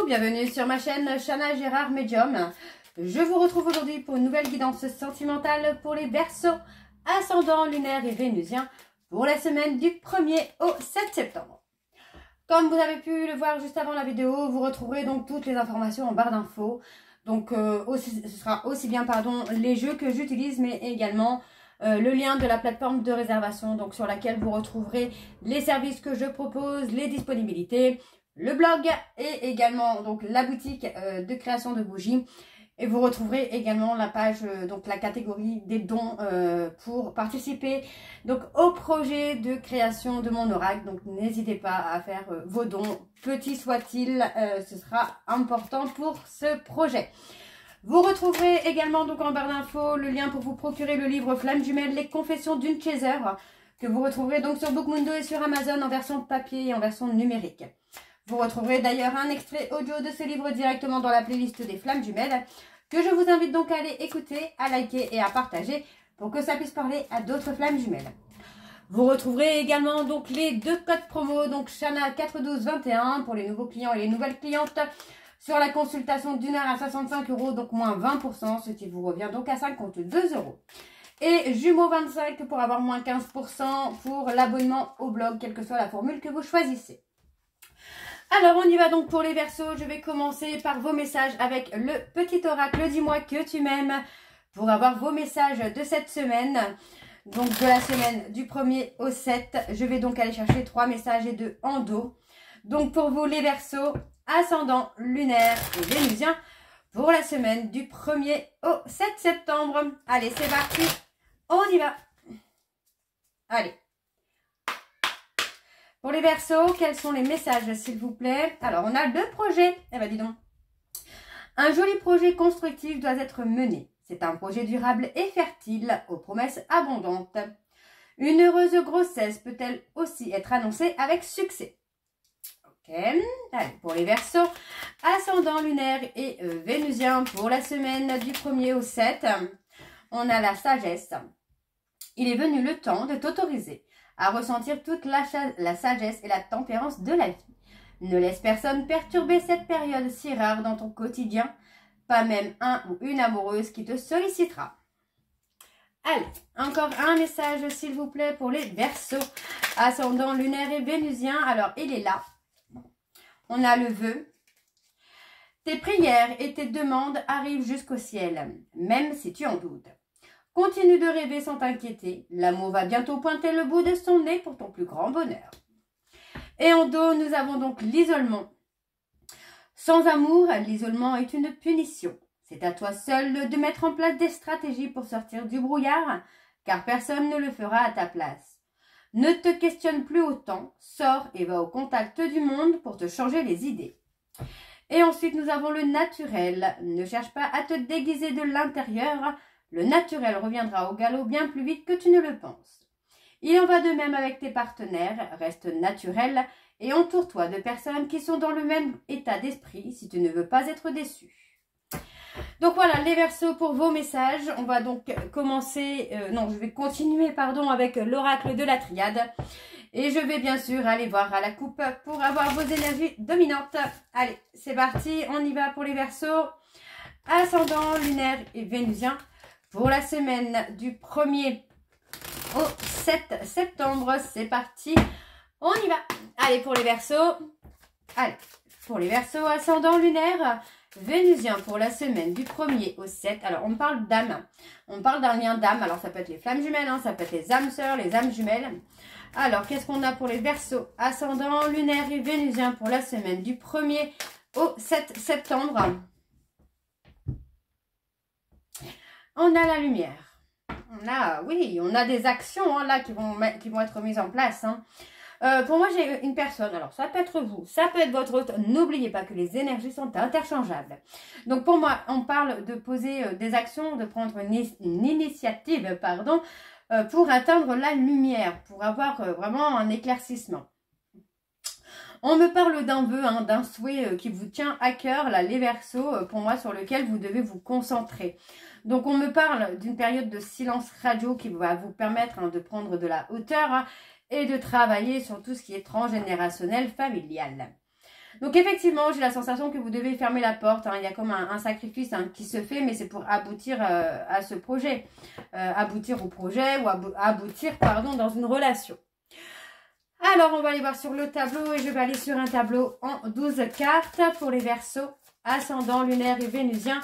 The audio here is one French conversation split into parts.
bienvenue sur ma chaîne Chana Gérard Medium. Je vous retrouve aujourd'hui pour une nouvelle guidance sentimentale pour les Verseaux, ascendant lunaire et vénusien pour la semaine du 1er au 7 septembre. Comme vous avez pu le voir juste avant la vidéo, vous retrouverez donc toutes les informations en barre d'infos. Donc ce sera aussi bien les jeux que j'utilise, mais également le lien de la plateforme de réservation, donc sur laquelle vous retrouverez les services que je propose, les disponibilités, le blog et également donc la boutique de création de bougies. Et vous retrouverez également la page, donc la catégorie des dons pour participer donc au projet de création de mon oracle. Donc n'hésitez pas à faire vos dons, petits soient-ils, ce sera important pour ce projet. Vous retrouverez également donc en barre d'infos le lien pour vous procurer le livre Flamme Jumelle, les confessions d'une chaser, que vous retrouverez donc sur Bookmundo et sur Amazon en version papier et en version numérique. Vous retrouverez d'ailleurs un extrait audio de ce livre directement dans la playlist des Flammes Jumelles, que je vous invite donc à aller écouter, à liker et à partager pour que ça puisse parler à d'autres Flammes Jumelles. Vous retrouverez également donc les deux codes promo, donc Chana 41221 pour les nouveaux clients et les nouvelles clientes sur la consultation d'1 heure à 65 €, donc moins 20%, ce qui vous revient donc à 52 €. Et Jumeaux 25 pour avoir moins 15% pour l'abonnement au blog, quelle que soit la formule que vous choisissez. Alors, on y va donc pour les Verseaux. Je vais commencer par vos messages avec le petit oracle. Dis-moi que tu m'aimes pour avoir vos messages de cette semaine. Donc, de la semaine du 1er au 7. Je vais donc aller chercher 3 messages et 2 en dos. Donc, pour vous, les Verseaux, ascendant, lunaire et vénusien pour la semaine du 1er au 7 septembre. Allez, c'est parti. On y va. Allez. Pour les Verseaux, quels sont les messages, s'il vous plaît? Alors, on a 2 projets. Eh ben, dis donc. Un joli projet constructif doit être mené. C'est un projet durable et fertile, aux promesses abondantes. Une heureuse grossesse peut-elle aussi être annoncée avec succès? Ok. Allez, pour les Verseaux, ascendant lunaire et vénusien pour la semaine du 1er au 7, on a la sagesse. Il est venu le temps de t'autoriser à ressentir toute la sagesse et la tempérance de la vie. Ne laisse personne perturber cette période si rare dans ton quotidien, pas même un ou une amoureuse qui te sollicitera. Allez, encore un message s'il vous plaît pour les Verseaux, ascendant lunaire et vénusien. Alors, il est là. On a le vœu. Tes prières et tes demandes arrivent jusqu'au ciel, même si tu en doutes. Continue de rêver sans t'inquiéter. L'amour va bientôt pointer le bout de son nez pour ton plus grand bonheur. Et en dos, nous avons donc l'isolement. Sans amour, l'isolement est une punition. C'est à toi seul de mettre en place des stratégies pour sortir du brouillard, car personne ne le fera à ta place. Ne te questionne plus autant, sors et va au contact du monde pour te changer les idées. Et ensuite, nous avons le naturel. Ne cherche pas à te déguiser de l'intérieur. Le naturel reviendra au galop bien plus vite que tu ne le penses. Il en va de même avec tes partenaires, reste naturel et entoure-toi de personnes qui sont dans le même état d'esprit si tu ne veux pas être déçu. Donc voilà les Verseaux pour vos messages. On va donc commencer, je vais continuer avec l'oracle de la triade. Et je vais bien sûr aller voir à la coupe pour avoir vos énergies dominantes. Allez, c'est parti, on y va pour les Verseaux. Ascendant, lunaire et vénusien. Pour la semaine du 1er au 7 septembre, c'est parti, on y va. Allez, pour les Verseaux, ascendant lunaire, vénusien pour la semaine du 1er au 7. Alors, on parle d'âme, on parle d'un lien d'âme. Alors, ça peut être les flammes jumelles, ça peut être les âmes sœurs, les âmes jumelles. Alors, qu'est-ce qu'on a pour les Verseaux, ascendant lunaire et vénusien pour la semaine du 1er au 7 septembre? On a la lumière. On a des actions là qui vont être mises en place. Pour moi, j'ai une personne. Alors, ça peut être vous, ça peut être votre hôte. N'oubliez pas que les énergies sont interchangeables. Donc, pour moi, on parle de poser des actions, de prendre une initiative, pour atteindre la lumière, pour avoir vraiment un éclaircissement. On me parle d'un vœu, d'un souhait qui vous tient à cœur, là, les Verseaux, pour moi, sur lequel vous devez vous concentrer. Donc, on me parle d'une période de silence radio qui va vous permettre de prendre de la hauteur et de travailler sur tout ce qui est transgénérationnel, familial. Donc effectivement, j'ai la sensation que vous devez fermer la porte. Hein. Il y a comme un sacrifice qui se fait, mais c'est pour aboutir à ce projet. Aboutir au projet ou aboutir, pardon, dans une relation. Alors, on va aller voir sur le tableau et je vais aller sur un tableau en 12 cartes pour les Verseaux, ascendant, lunaire et vénusien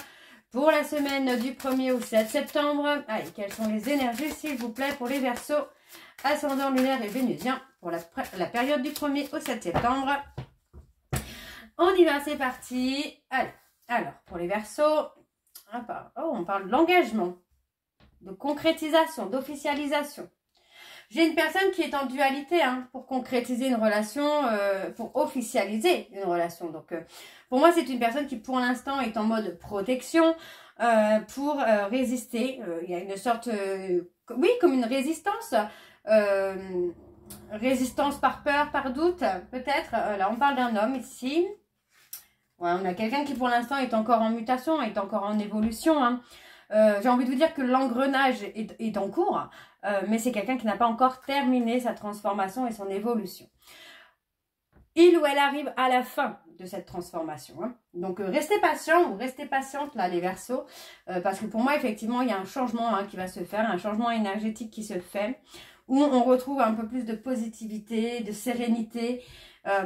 pour la semaine du 1er au 7 septembre. Allez, quelles sont les énergies, s'il vous plaît, pour les Verseaux, ascendant, lunaire et vénusien pour la période du 1er au 7 septembre. On y va, c'est parti. Allez, alors, pour les Verseaux, on parle de l'engagement, de concrétisation, d'officialisation. J'ai une personne qui est en dualité pour concrétiser une relation, pour officialiser une relation. Donc, pour moi, c'est une personne qui, pour l'instant, est en mode protection pour résister. Il y a une sorte, oui, comme une résistance. Résistance par peur, par doute, peut-être. Là, on parle d'un homme ici. Ouais, on a quelqu'un qui, pour l'instant, est encore en mutation, est encore en évolution. J'ai envie de vous dire que l'engrenage est en cours, mais c'est quelqu'un qui n'a pas encore terminé sa transformation et son évolution. Il ou elle arrive à la fin de cette transformation. Donc, restez patient ou restez patiente, là, les Verseaux, parce que pour moi, effectivement, il y a un changement qui va se faire, un changement énergétique qui se fait, où on retrouve un peu plus de positivité, de sérénité.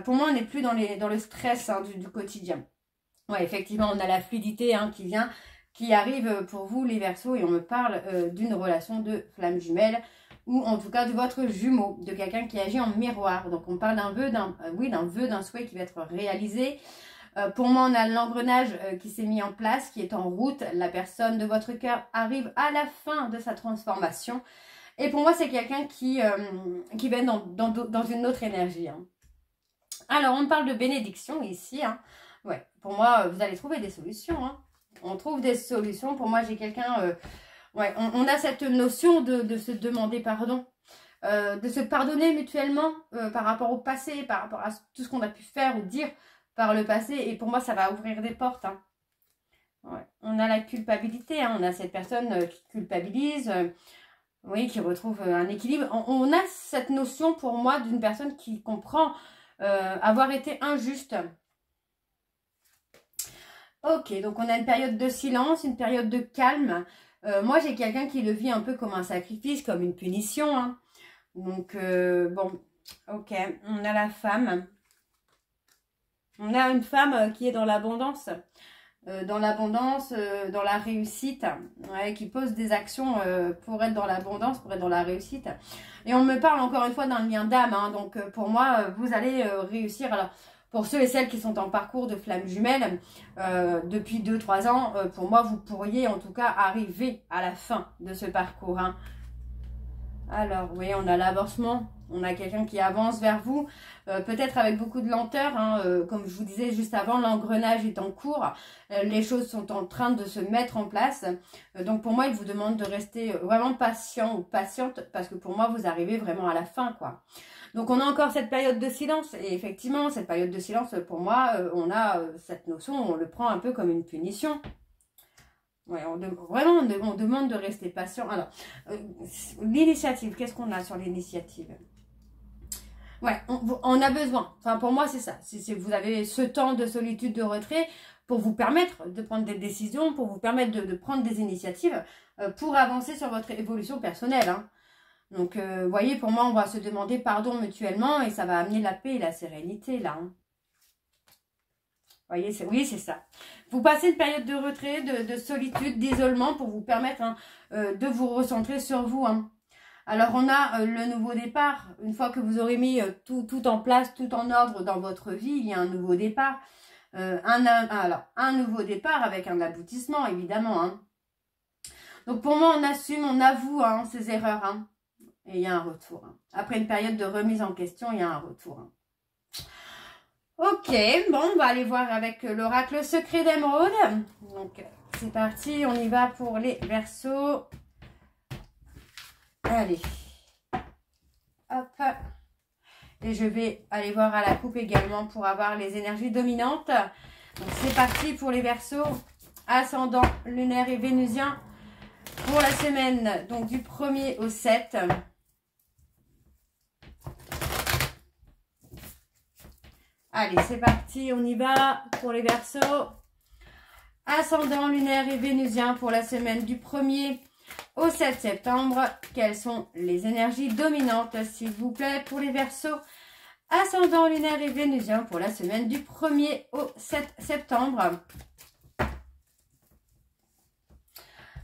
Pour moi, on n'est plus dans le stress du quotidien. Ouais, effectivement, on a la fluidité qui arrive pour vous, les Verseaux, et on me parle d'une relation de flamme jumelle, ou en tout cas de votre jumeau, de quelqu'un qui agit en miroir. Donc, on parle d'un vœu, d'un souhait qui va être réalisé. Pour moi, on a l'engrenage qui s'est mis en place, qui est en route. La personne de votre cœur arrive à la fin de sa transformation. Et pour moi, c'est quelqu'un qui va dans une autre énergie. Alors, on parle de bénédiction ici. Ouais, pour moi, vous allez trouver des solutions. On trouve des solutions. Pour moi, j'ai quelqu'un... ouais, on a cette notion de se demander pardon. De se pardonner mutuellement par rapport au passé, par rapport à tout ce qu'on a pu faire ou dire par le passé. Et pour moi, ça va ouvrir des portes. Ouais. On a la culpabilité. On a cette personne qui culpabilise... oui, qui retrouve un équilibre. On a cette notion pour moi d'une personne qui comprend avoir été injuste. Ok, donc on a une période de silence, une période de calme. Moi, j'ai quelqu'un qui le vit un peu comme un sacrifice, comme une punition. Donc, bon, ok, on a la femme. On a une femme qui est dans l'abondance. Dans la réussite, ouais, qui pose des actions pour être dans l'abondance, pour être dans la réussite. Et on me parle encore une fois d'un lien d'âme, donc pour moi, vous allez réussir. Alors, pour ceux et celles qui sont en parcours de flamme jumelle, depuis 2-3 ans, pour moi, vous pourriez en tout cas arriver à la fin de ce parcours. Alors, oui, on a l'avancement. On a quelqu'un qui avance vers vous, peut-être avec beaucoup de lenteur. Comme je vous disais juste avant, l'engrenage est en cours. Les choses sont en train de se mettre en place. Donc, pour moi, il vous demande de rester vraiment patient ou patiente parce que pour moi, vous arrivez vraiment à la fin, quoi. Donc, on a encore cette période de silence. Et effectivement, cette période de silence, pour moi, on a cette notion, on le prend un peu comme une punition. Ouais, on demande de rester patient. Alors, l'initiative, qu'est-ce qu'on a sur l'initiative? Ouais, on a besoin. Enfin, pour moi, c'est ça. Vous avez ce temps de solitude, de retrait pour vous permettre de prendre des décisions, pour vous permettre de prendre des initiatives pour avancer sur votre évolution personnelle. Donc, vous voyez, pour moi, on va se demander pardon mutuellement et ça va amener la paix et la sérénité, là. Vous voyez, oui, c'est ça. Vous passez une période de retrait, de solitude, d'isolement pour vous permettre de vous recentrer sur vous. Alors, on a le nouveau départ. Une fois que vous aurez mis tout en place, tout en ordre dans votre vie, il y a un nouveau départ. Alors, un nouveau départ avec un aboutissement, évidemment. Donc, pour moi, on assume, on avoue ses erreurs. Et il y a un retour. Après une période de remise en question, il y a un retour. Ok, bon, on va aller voir avec l'oracle secret d'émeraude. Donc, c'est parti, on y va pour les Verseaux. Allez, hop, et je vais aller voir à la coupe également pour avoir les énergies dominantes. Donc c'est parti pour les Verseaux, ascendant, lunaire et vénusien pour la semaine donc du 1er au 7. Allez, c'est parti, on y va pour les Verseaux. Ascendant lunaire et vénusien pour la semaine du 1er au 7 septembre. Quelles sont les énergies dominantes, s'il vous plaît, pour les Verseaux? Ascendant lunaire et vénusien pour la semaine du 1er au 7 septembre.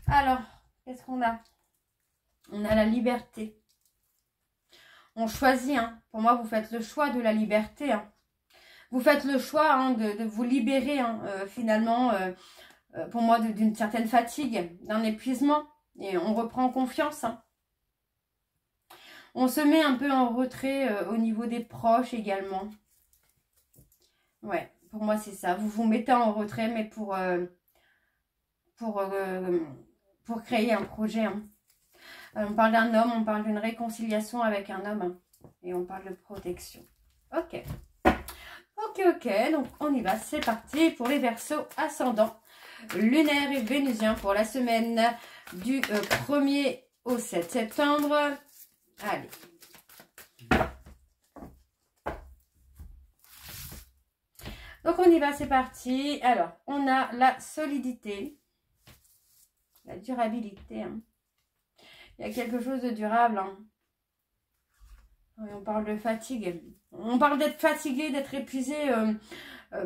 Alors, qu'est-ce qu'on a? On a la liberté. On choisit, hein. Pour moi, vous faites le choix de la liberté, hein. Vous faites le choix, hein, de vous libérer, hein, finalement, pour moi, d'une certaine fatigue, d'un épuisement. Et on reprend confiance, hein. On se met un peu en retrait au niveau des proches également. Ouais, pour moi, c'est ça. Vous vous mettez en retrait, mais pour créer un projet, hein. On parle d'un homme, on parle d'une réconciliation avec un homme, hein, et on parle de protection. Ok. Ok, donc on y va, c'est parti pour les Verseaux ascendants lunaire et vénusien pour la semaine du 1er au 7 septembre. Allez. Donc on y va, c'est parti. Alors, on a la solidité, la durabilité, hein. Il y a quelque chose de durable, hein. Oui, on parle de fatigue. On parle d'être fatigué, d'être épuisé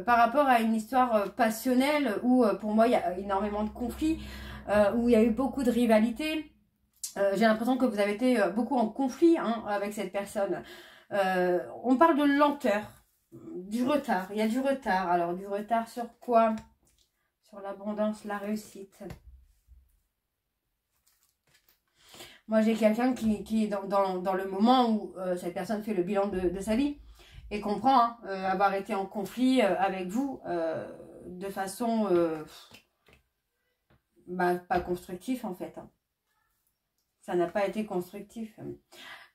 par rapport à une histoire passionnelle où, pour moi, il y a énormément de conflits, où il y a eu beaucoup de rivalité. J'ai l'impression que vous avez été beaucoup en conflit, hein, avec cette personne. On parle de lenteur, du retard. Il y a du retard. Alors, du retard sur quoi? Sur l'abondance, la réussite. Moi, j'ai quelqu'un qui est dans le moment où cette personne fait le bilan de sa vie et comprend, hein, avoir été en conflit avec vous de façon pas constructive, en fait, hein. Ça n'a pas été constructif.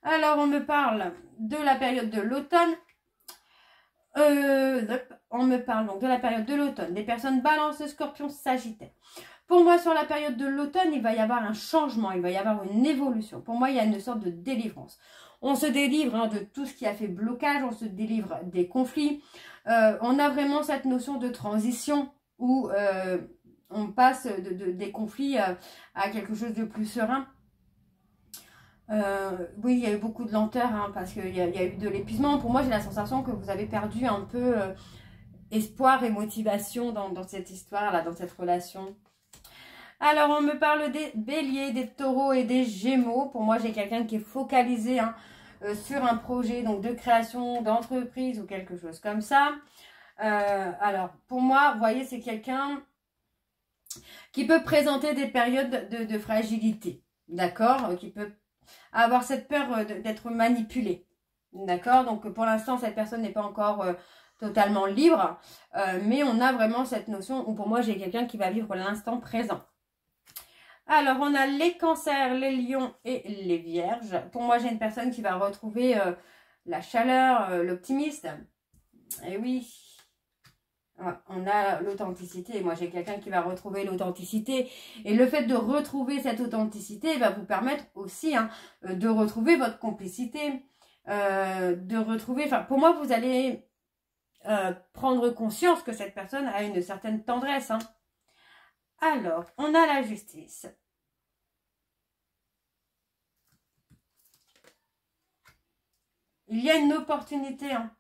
Alors, on me parle de la période de l'automne. On me parle donc de la période de l'automne, des personnes Balance, Scorpion, Sagittaire. Pour moi, sur la période de l'automne, il va y avoir un changement, il va y avoir une évolution. Pour moi, il y a une sorte de délivrance. On se délivre, hein, de tout ce qui a fait blocage, on se délivre des conflits. On a vraiment cette notion de transition où on passe des conflits à quelque chose de plus serein. Oui, il y a eu beaucoup de lenteur, hein, parce qu'il y a eu de l'épuisement. Pour moi, j'ai la sensation que vous avez perdu un peu espoir et motivation dans cette histoire-là, dans cette relation. Alors, on me parle des béliers, des taureaux et des gémeaux. Pour moi, j'ai quelqu'un qui est focalisé, hein, sur un projet donc de création d'entreprise ou quelque chose comme ça. Alors, pour moi, vous voyez, c'est quelqu'un qui peut présenter des périodes de fragilité, d'accord, qui peut avoir cette peur d'être manipulé, d'accord. Donc, pour l'instant, cette personne n'est pas encore totalement libre, mais on a vraiment cette notion où, pour moi, j'ai quelqu'un qui va vivre l'instant présent. Alors, on a les cancers, les lions et les vierges. Pour moi, j'ai une personne qui va retrouver la chaleur, l'optimisme. Et oui, on a l'authenticité. Moi, j'ai quelqu'un qui va retrouver l'authenticité. Et le fait de retrouver cette authenticité va vous permettre aussi, hein, de retrouver votre complicité. De retrouver... Enfin, pour moi, vous allez prendre conscience que cette personne a une certaine tendresse, hein. Alors, on a la justice. Il y a une opportunité, hein.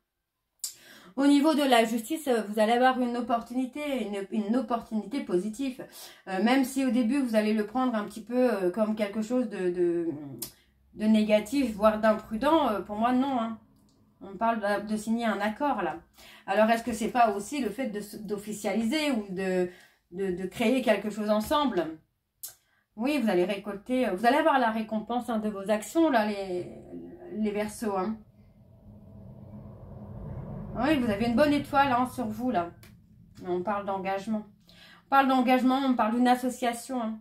Au niveau de la justice, vous allez avoir une opportunité, une opportunité positive. Même si au début, vous allez le prendre un petit peu comme quelque chose de négatif, voire d'imprudent. Pour moi, non, hein. On parle de signer un accord, là. Alors, est-ce que c'est pas aussi le fait d'officialiser ou de créer quelque chose ensemble? Oui, vous allez récolter, vous allez avoir la récompense, hein, de vos actions, là, les Verseaux, hein. Oui, vous avez une bonne étoile, hein, sur vous, là. On parle d'engagement. On parle d'engagement, on parle d'une association, hein.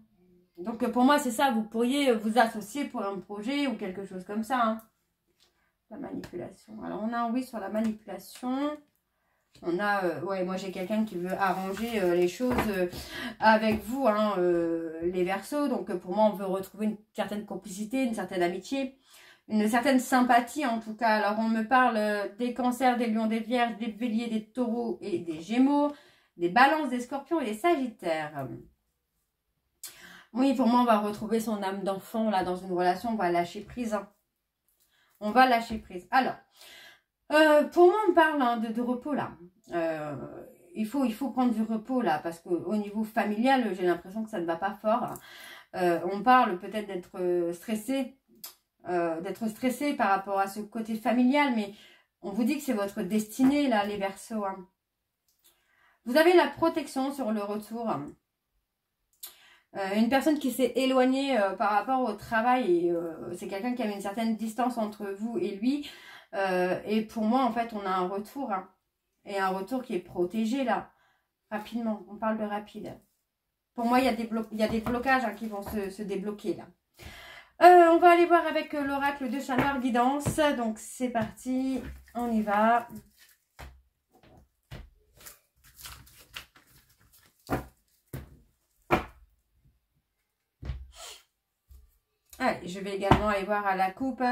Donc, pour moi, c'est ça. Vous pourriez vous associer pour un projet ou quelque chose comme ça, hein. La manipulation. Alors, on a un oui sur la manipulation. On a, ouais, moi, j'ai quelqu'un qui veut arranger les choses avec vous, hein, les Verseaux. Donc, pour moi, on veut retrouver une certaine complicité, une certaine amitié. une certaine sympathie en tout cas. Alors on me parle des cancers, des lions, des vierges, des béliers, des taureaux et des gémeaux, des balances, des scorpions et des sagittaires. Oui, pour moi on va retrouver son âme d'enfant là dans une relation, on va lâcher prise. Hein. On va lâcher prise. Alors, pour moi on parle hein, de repos là. Il faut prendre du repos là parce qu'au niveau familial j'ai l'impression que ça ne va pas fort. On parle peut-être d'être stressé par rapport à ce côté familial, mais on vous dit que c'est votre destinée là les Verseaux. Hein. Vous avez la protection sur le retour. Une personne qui s'est éloignée par rapport au travail, et c'est quelqu'un qui avait une certaine distance entre vous et lui. Et pour moi, en fait, on a un retour. Hein, et un retour qui est protégé, là. Rapidement. On parle de rapide. Pour moi, il y a des blocages hein, qui vont se débloquer, là. On va aller voir avec l'oracle de Chat Noir Guidance. Donc, c'est parti. On y va. Allez, je vais également aller voir à la coupe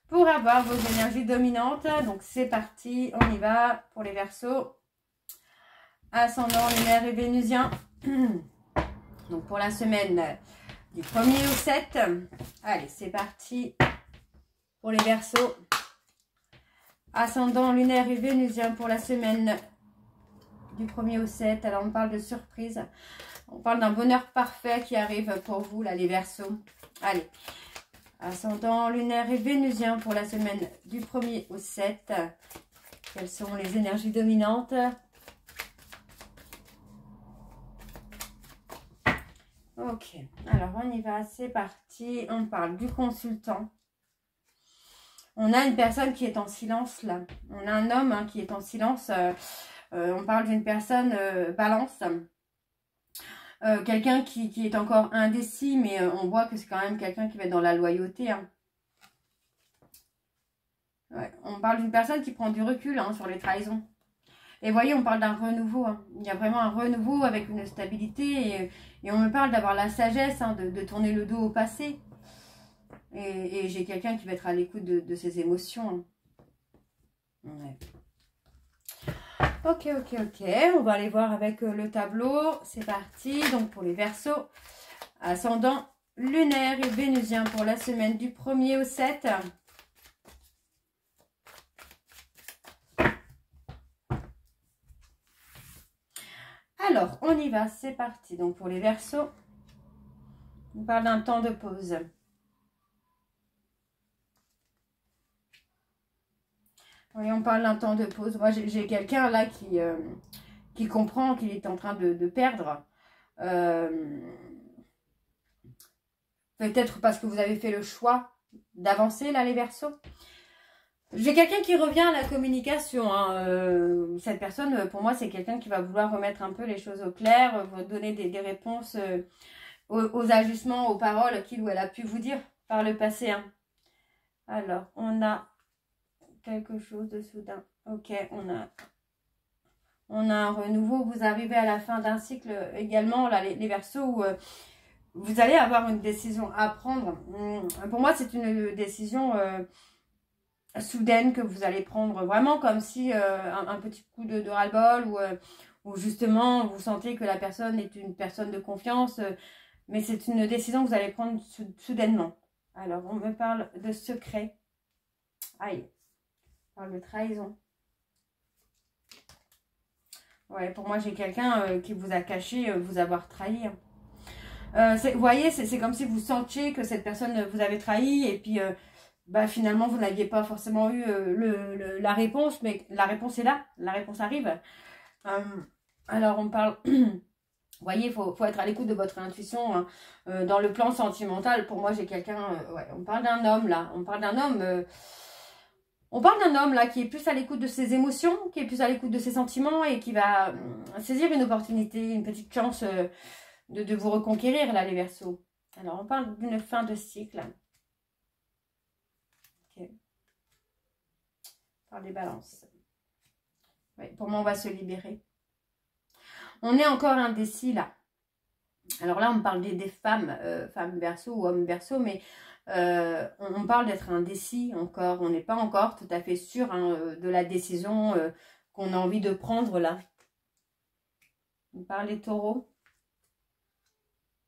pour avoir vos énergies dominantes. Donc, c'est parti. On y va pour les Verseaux. Ascendant, lunaire et vénusien. Donc, pour la semaine du 1er au 7. Allez, c'est parti pour les Verseaux. Ascendant, lunaire et vénusien pour la semaine du 1er au 7. Alors, on parle de surprise. On parle d'un bonheur parfait qui arrive pour vous, là, les Verseaux. Allez, ascendant, lunaire et vénusien pour la semaine du 1er au 7. Quelles sont les énergies dominantes? Ok, alors on y va, c'est parti. On parle du consultant. On a une personne qui est en silence là. On a un homme hein, qui est en silence. On parle d'une personne balance. Quelqu'un qui est encore indécis, mais on voit que c'est quand même quelqu'un qui va être dans la loyauté. Hein. Ouais, on parle d'une personne qui prend du recul hein, sur les trahisons. Et voyez, on parle d'un renouveau. Hein. Il y a vraiment un renouveau avec une stabilité. Et on me parle d'avoir la sagesse, hein, de tourner le dos au passé. Et j'ai quelqu'un qui va être à l'écoute de ses émotions. Hein. Ouais. Ok. On va aller voir avec le tableau. C'est parti. Donc, pour les Verseaux, ascendant, lunaire et vénusien pour la semaine du 1er au 7. Alors, on y va. C'est parti. Donc, pour les Verseaux, on parle d'un temps de pause. Oui, on parle d'un temps de pause. Moi, j'ai quelqu'un là qui comprend qu'il est en train de perdre. Peut-être parce que vous avez fait le choix d'avancer là, les Verseaux. J'ai quelqu'un qui revient à la communication. Hein. Cette personne, pour moi, c'est quelqu'un qui va vouloir remettre un peu les choses au clair, vous donner des réponses aux ajustements, aux paroles qu'il ou elle a pu vous dire par le passé. Hein. Alors, on a quelque chose de soudain. Ok, on a un renouveau. Vous arrivez à la fin d'un cycle également, là, les Verseaux, où vous allez avoir une décision à prendre. Pour moi, c'est une décision soudaine que vous allez prendre, vraiment comme si un petit coup de ras-le-bol ou justement vous sentez que la personne est une personne de confiance, mais c'est une décision que vous allez prendre soudainement. Alors, on me parle de secret. Aïe. On parle de trahison. Ouais, pour moi, j'ai quelqu'un qui vous a caché vous avoir trahi. Vous voyez, c'est comme si vous sentiez que cette personne vous avait trahi et puis finalement, vous n'aviez pas forcément eu la réponse, mais la réponse est là, la réponse arrive. Alors, on parle... Vous voyez, il faut être à l'écoute de votre intuition. Hein. Dans le plan sentimental, pour moi, j'ai quelqu'un... ouais, on parle d'un homme, là. On parle d'un homme... on parle d'un homme, là, qui est plus à l'écoute de ses émotions, qui est plus à l'écoute de ses sentiments et qui va saisir une opportunité, une petite chance de vous reconquérir, là, les Verseaux. Alors, on parle d'une fin de cycle. Ok. Par les balances. Ouais, pour moi, on va se libérer. On est encore indécis, là. Alors là, on me parle des femmes, femmes Verseaux ou hommes Verseaux, mais On parle d'être indécis encore. On n'est pas encore tout à fait sûr hein, de la décision qu'on a envie de prendre là. On parle des taureaux.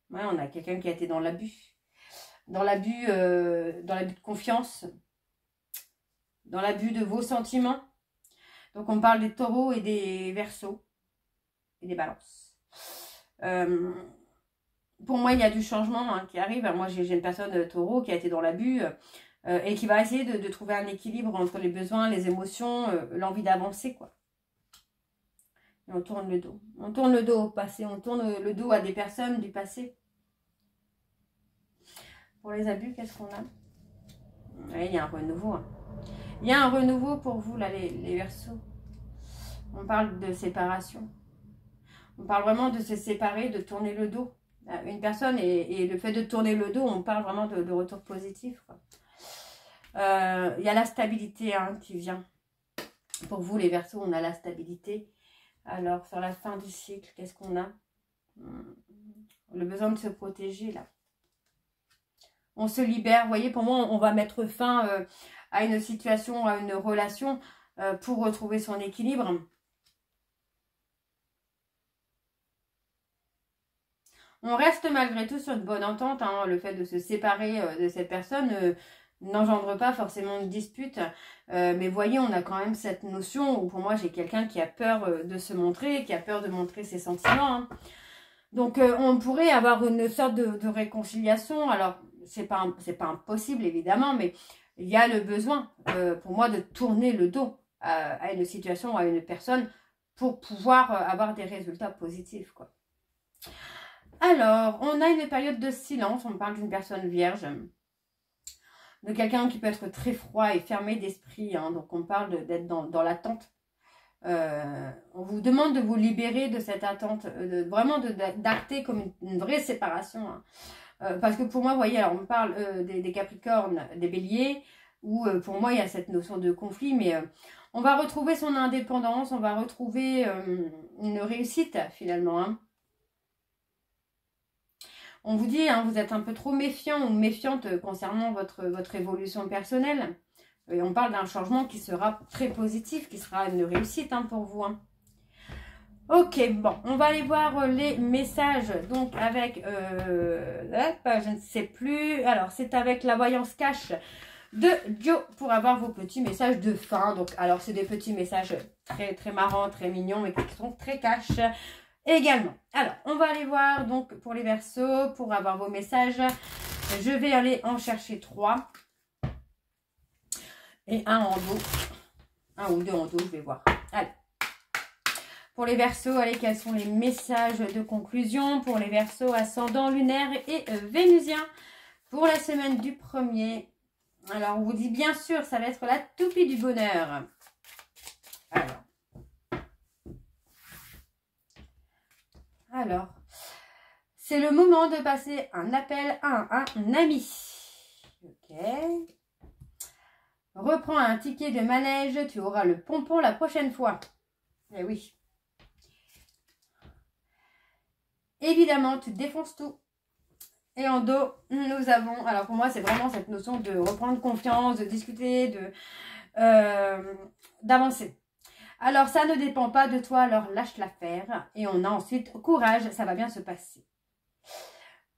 Ouais, on a quelqu'un qui a été dans l'abus. Dans l'abus de confiance. Dans l'abus de vos sentiments. Donc on parle des taureaux et des verseaux. Et des balances. Pour moi, il y a du changement hein, qui arrive. Moi, j'ai une personne taureau qui a été dans l'abus et qui va essayer de trouver un équilibre entre les besoins, les émotions, l'envie d'avancer, quoi. Et on tourne le dos. On tourne le dos au passé. On tourne le dos à des personnes du passé. Pour les abus, qu'est-ce qu'on a? Ouais, il y a un renouveau. Hein. Il y a un renouveau pour vous, là, les Verseaux. On parle de séparation. On parle vraiment de se séparer, de tourner le dos à une personne. Et le fait de tourner le dos, on parle vraiment de retour positif. Il y a la stabilité hein, qui vient. Pour vous, les Verseaux, on a la stabilité. Alors, sur la fin du cycle, qu'est-ce qu'on a? Le besoin de se protéger, là. On se libère. Vous voyez, pour moi, on va mettre fin à une situation, à une relation pour retrouver son équilibre. On reste malgré tout sur une bonne entente. Hein. Le fait de se séparer de cette personne n'engendre pas forcément une dispute. Mais voyez, on a quand même cette notion où pour moi, j'ai quelqu'un qui a peur de se montrer, qui a peur de montrer ses sentiments. Hein. Donc, on pourrait avoir une sorte de réconciliation. Alors, c'est pas impossible, évidemment, mais il y a le besoin, pour moi, de tourner le dos à une situation, à une personne, pour pouvoir avoir des résultats positifs, quoi. Alors, on a une période de silence. On parle d'une personne vierge. De quelqu'un qui peut être très froid et fermé d'esprit. Hein, donc, on parle d'être dans l'attente. On vous demande de vous libérer de cette attente. Vraiment d'acter comme une vraie séparation. Hein. Parce que pour moi, vous voyez, alors on parle des Capricornes, des Béliers. Où pour moi, il y a cette notion de conflit. Mais on va retrouver son indépendance. On va retrouver une réussite, finalement. Hein. On vous dit, hein, vous êtes un peu trop méfiant ou méfiante concernant votre évolution personnelle. Et on parle d'un changement qui sera très positif, qui sera une réussite hein, pour vous. Hein. Ok, bon, on va aller voir les messages. Donc avec, je ne sais plus. Alors, c'est avec la voyance cash de Dio pour avoir vos petits messages de fin. Donc, alors, c'est des petits messages très, très marrants, très mignons, mais qui sont très cash. Également. Alors, on va aller voir donc pour les Verseaux, pour avoir vos messages. Je vais aller en chercher 3. Et un en dos. Un ou deux en dos, je vais voir. Allez. Pour les Verseaux, allez, quels sont les messages de conclusion pour les Verseaux ascendant lunaire et vénusien pour la semaine du 1er. Alors, on vous dit bien sûr, ça va être la toupie du bonheur. Alors, c'est le moment de passer un appel à un ami. Ok. Reprends un ticket de manège, tu auras le pompon la prochaine fois. Eh oui. Évidemment, tu défonces tout. Et en dos, nous avons... Alors pour moi, c'est vraiment cette notion de reprendre confiance, de discuter, d'avancer. Alors, ça ne dépend pas de toi, alors lâche l'affaire. Et on a ensuite courage, ça va bien se passer.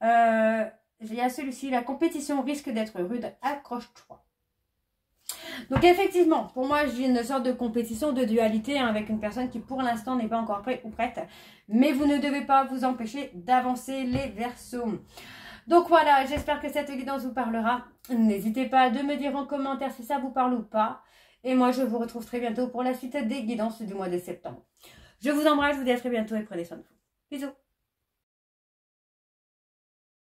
Il y a celui-ci, la compétition risque d'être rude, accroche-toi. Donc effectivement, pour moi, j'ai une sorte de compétition, de dualité hein, avec une personne qui pour l'instant n'est pas encore prête ou prête. Mais vous ne devez pas vous empêcher d'avancer les Verseaux. Donc voilà, j'espère que cette guidance vous parlera. N'hésitez pas de me dire en commentaire si ça vous parle ou pas. Et moi, je vous retrouve très bientôt pour la suite des guidances du mois de septembre. Je vous embrasse, je vous dis à très bientôt et prenez soin de vous. Bisous.